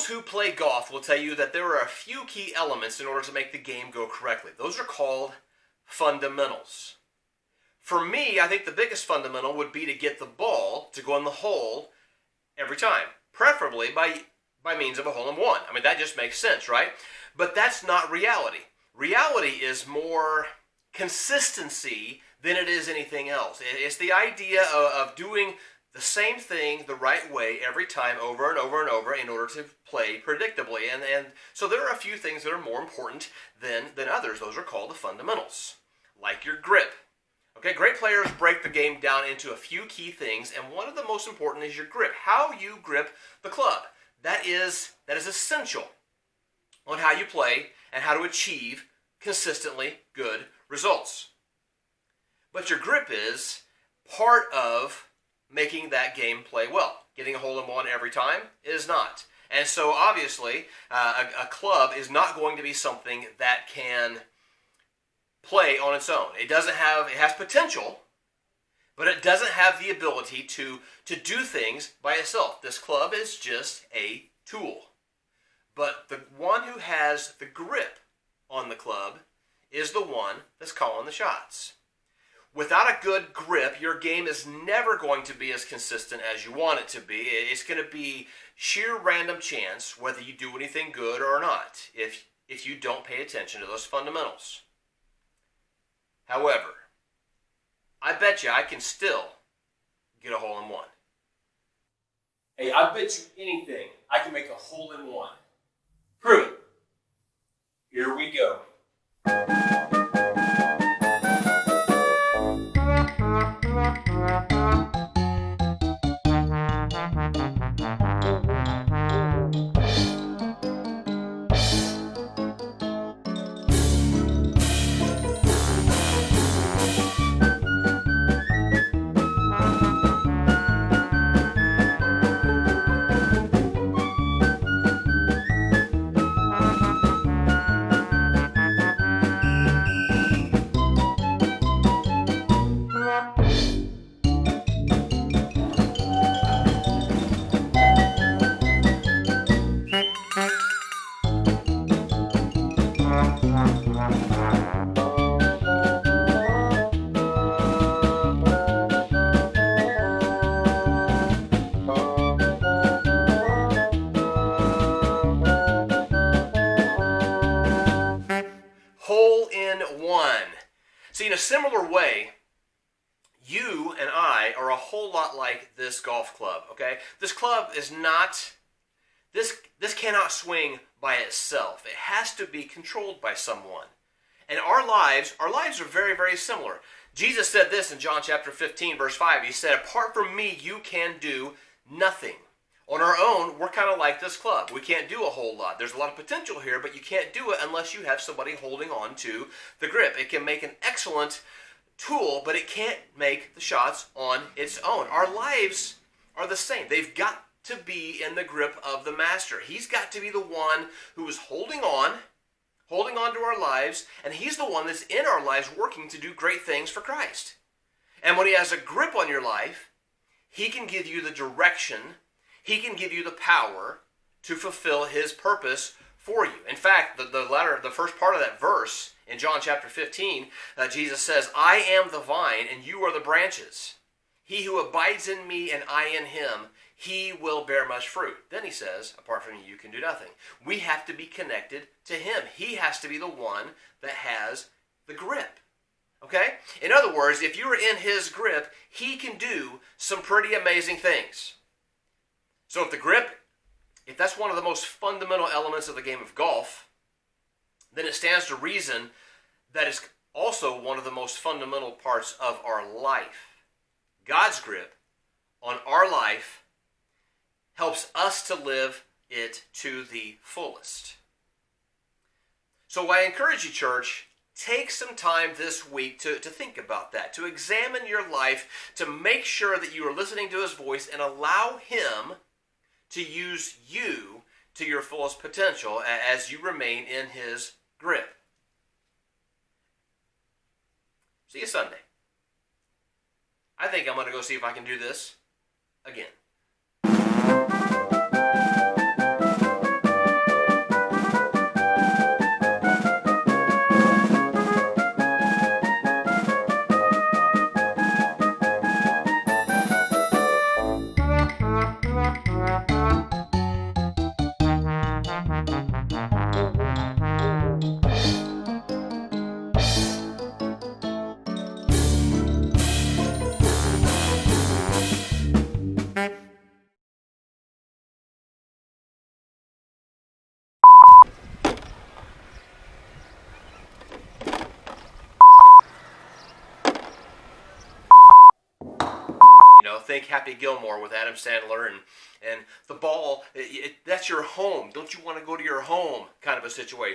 Those who play golf will tell you that there are a few key elements in order to make the game go correctly. Those are called fundamentals. For me, I think the biggest fundamental would be to get the ball to go in the hole every time, preferably by means of a hole-in-one. I mean, that just makes sense, right? But that's not reality. Reality is more consistency than it is anything else. It's the idea of doing the same thing the right way every time over and over and over in order to play predictably. And so there are a few things that are more important than others. Those are called the fundamentals, like your grip. Okay, great players break the game down into a few key things, and one of the most important is your grip, how you grip the club. That is essential on how you play and how to achieve consistently good results. But your grip is part of making that game play well. Getting a hole-in-one every time is not. And so obviously, a club is not going to be something that can play on its own. It has potential, but it doesn't have the ability to do things by itself. This club is just a tool. But the one who has the grip on the club is the one that's calling the shots. Without a good grip, your game is never going to be as consistent as you want it to be. It's going to be sheer random chance whether you do anything good or not if you don't pay attention to those fundamentals. However, I bet you I can still get a hole-in-one. Hey, I bet you anything I can make a hole-in-one. Prove it. Here we go. Hole-in-one. See, in a similar way, you and I are a whole lot like this golf club, okay? This club is not, this cannot swing by itself. It has to be controlled by someone. And our lives are very, very similar. Jesus said this in John chapter 15, verse 5. He said, apart from me, you can do nothing. On our own, we're kind of like this club. We can't do a whole lot. There's a lot of potential here, but you can't do it unless you have somebody holding on to the grip. It can make an excellent tool, but it can't make the shots on its own. Our lives are the same. They've got to be in the grip of the master. He's got to be the one who is holding on to our lives, and he's the one that's in our lives working to do great things for Christ. And when he has a grip on your life, he can give you the direction. He can give you the power to fulfill his purpose for you. In fact, the first part of that verse in John chapter 15, Jesus says, I am the vine and you are the branches. He who abides in me and I in him, he will bear much fruit. Then he says, apart from you can do nothing. We have to be connected to him. He has to be the one that has the grip. Okay? In other words, if you're in his grip, he can do some pretty amazing things. So if that's one of the most fundamental elements of the game of golf, then it stands to reason that it's also one of the most fundamental parts of our life. God's grip on our life helps us to live it to the fullest. So I encourage you, church, take some time this week to think about that, to examine your life, to make sure that you are listening to his voice and allow him to use you to your fullest potential as you remain in his grip. See you Sunday. I think I'm going to go see if I can do this again. think Happy Gilmore with Adam Sandler, and the ball, that's your home. Don't you want to go to your home kind of a situation.